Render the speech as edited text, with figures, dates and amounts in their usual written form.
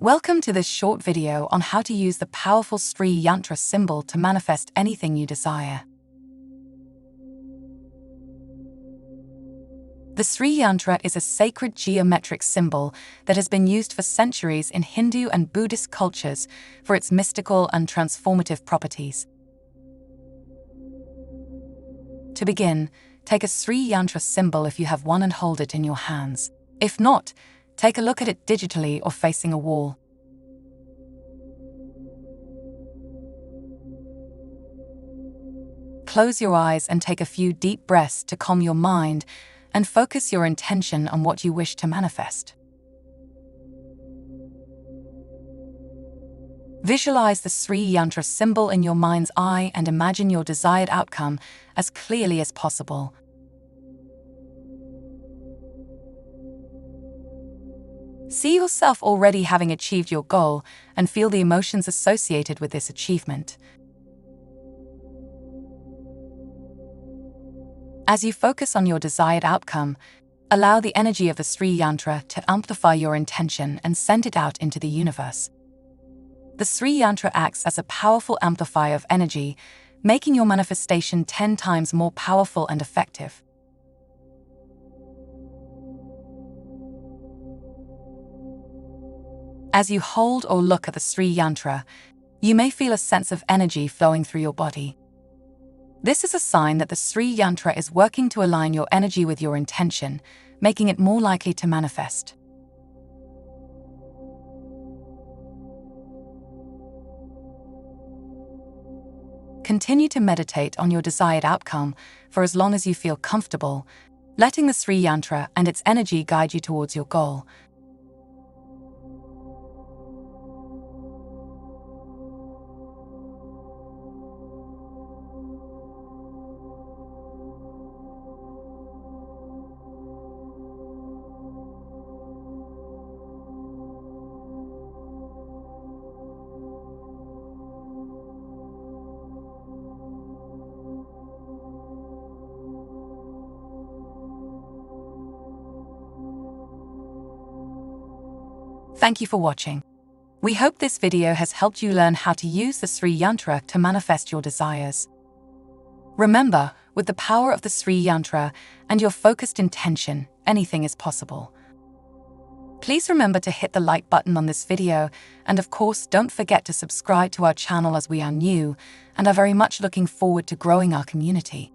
Welcome to this short video on how to use the powerful Sri Yantra symbol to manifest anything you desire. The Sri Yantra is a sacred geometric symbol that has been used for centuries in Hindu and Buddhist cultures for its mystical and transformative properties. To begin, take a Sri Yantra symbol if you have one and hold it in your hands. If not, take a look at it digitally or facing a wall. Close your eyes and take a few deep breaths to calm your mind and focus your intention on what you wish to manifest. Visualize the Sri Yantra symbol in your mind's eye and imagine your desired outcome as clearly as possible. See yourself already having achieved your goal and feel the emotions associated with this achievement. As you focus on your desired outcome, allow the energy of the Sri Yantra to amplify your intention and send it out into the universe. The Sri Yantra acts as a powerful amplifier of energy, making your manifestation 10 times more powerful and effective. As you hold or look at the Sri Yantra, you may feel a sense of energy flowing through your body. This is a sign that the Sri Yantra is working to align your energy with your intention, making it more likely to manifest. Continue to meditate on your desired outcome for as long as you feel comfortable, letting the Sri Yantra and its energy guide you towards your goal. Thank you for watching. We hope this video has helped you learn how to use the Sri Yantra to manifest your desires. Remember, with the power of the Sri Yantra and your focused intention, anything is possible. Please remember to hit the like button on this video, and of course, don't forget to subscribe to our channel as we are new and are very much looking forward to growing our community.